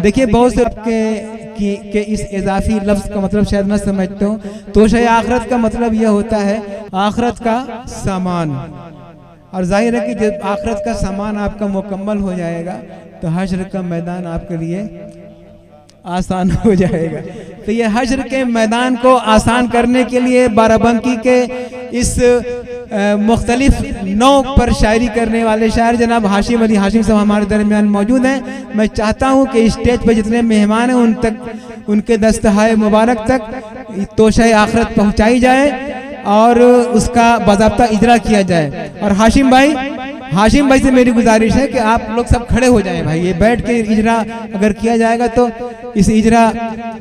देखिए बहुत से के इस इजाफी लफ्ज़ का मतलब शायद न समझते हो। तोशा आखरत का मतलब यह होता है आखरत का सामान, और जाहिर है कि जब आखरत का सामान आपका मुकम्मल हो जाएगा तो हश्र का मैदान आपके लिए आसान हो जाएगा। तो ये हश्र के मैदान को आसान करने के लिए बाराबंकी के इस मुख्तलिफ नौ पर शायरी करने वाले शायर जनाब हाशिम अली हाशिम साहब हमारे दरमियान मौजूद हैं। मैं चाहता हूं कि स्टेज पर जितने मेहमान हैं उन तक, उनके दस्तहाए मुबारक तक तोशा आखरत पहुंचाई जाए और उसका बाज़ाब्ता इजरा किया जाए। और हाशिम भाई से मेरी गुजारिश है कि आप लोग सब खड़े हो जाएं भाई। ये बैठ के इजरा अगर किया जाएगा तो इस इजरा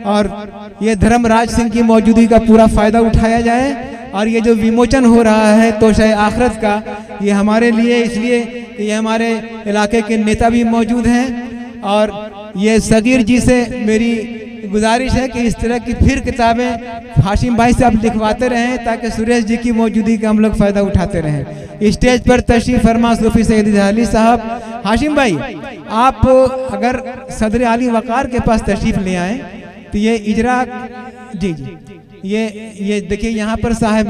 और ये धर्मराज सिंह की मौजूदगी का पूरा फ़ायदा उठाया जाए। और ये जो विमोचन हो रहा है तोशा आखरत का, ये हमारे लिए इसलिए कि ये हमारे इलाके के नेता भी मौजूद हैं। और ये सगीर जी से मेरी गुजारिश है कि इस तरह की फिर किताबें हाशिम भाई से आप लिखवाते रहें ताकि सुरेश जी की मौजूदगी का हम लोग फ़ायदा उठाते रहें। स्टेज पर तशरीफ़ फरमा सूफी सैयद अली साहब। हाशिम भाई, आप अगर सदर आली वक़ार के पास तशरीफ़ ले आए तो ये इजरा जी ये देखिए यहाँ पर साहिब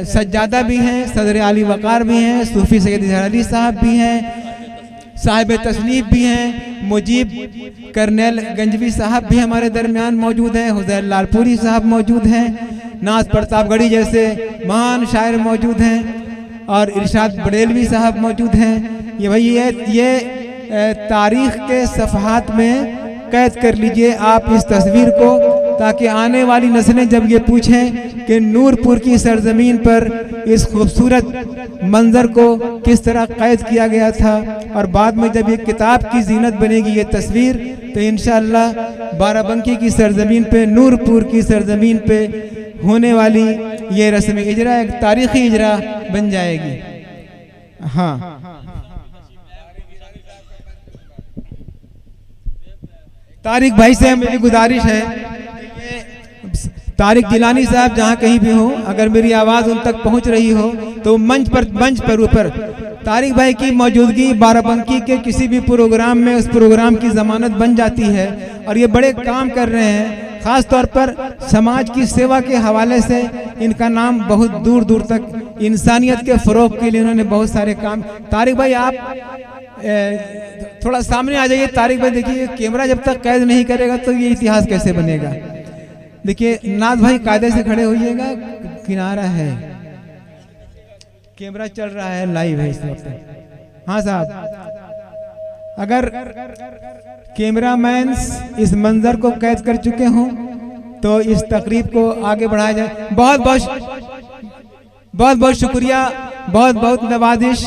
सज्जादा भी हैं, सदर आली वक़ार भी हैं, सूफी सैयद अली साहब भी हैं, साहिब तसनीफ भी हैं, मुजीब करनेल गंजवी साहब भी हमारे दरमियान मौजूद हैं, हुज़ैर लालपुरी साहब मौजूद हैं, नाज प्रतापगढ़ी जैसे महान शायर मौजूद हैं और इरशाद बड़ेलवी साहब मौजूद हैं। ये भाई ये तारीख़ के सफ़हात में कैद कर लीजिए आप इस तस्वीर को, ताकि आने वाली नस्लें जब ये पूछें कि नूरपुर की सरजमीन पर इस खूबसूरत मंजर को किस तरह कैद किया गया था, और बाद में जब ये किताब की जीनत बनेगी ये तस्वीर, तो इंशाअल्लाह बाराबंकी की सरजमीन पे, नूरपुर की सरजमीन पे होने वाली ये रस्म इजरा एक तारीख़ी इजरा बन जाएगी। हाँ, तारिक भाई से मेरी गुजारिश है, तारिक जिलानी साहब जहाँ कहीं भी हो, अगर मेरी आवाज़ उन तक पहुँच रही हो तो मंच पर ऊपर तारिक भाई की मौजूदगी बाराबंकी के किसी भी प्रोग्राम में उस प्रोग्राम की ज़मानत बन जाती है। और ये बड़े काम कर रहे हैं, ख़ास तौर पर समाज की सेवा के हवाले से इनका नाम बहुत दूर दूर तक, इंसानियत के फ़रोग़ के लिए इन्होंने बहुत सारे काम। तारिक भाई आप थोड़ा सामने आ जाइए। तारिक भाई देखिए, कैमरा जब तक कैद नहीं करेगा तो ये इतिहास कैसे बनेगा। देखिए नाज भाई कायदे से खड़े होइएगा, किनारा है, कैमरा चल रहा है, लाइव है इस वक्त। हाँ साहब, अगर कैमरामैन इस मंजर को कैद कर चुके हों तो इस तकरीब को आगे बढ़ाया जाए। बहुत बहुत शुक्रिया, बहुत बहुत नवाजिश।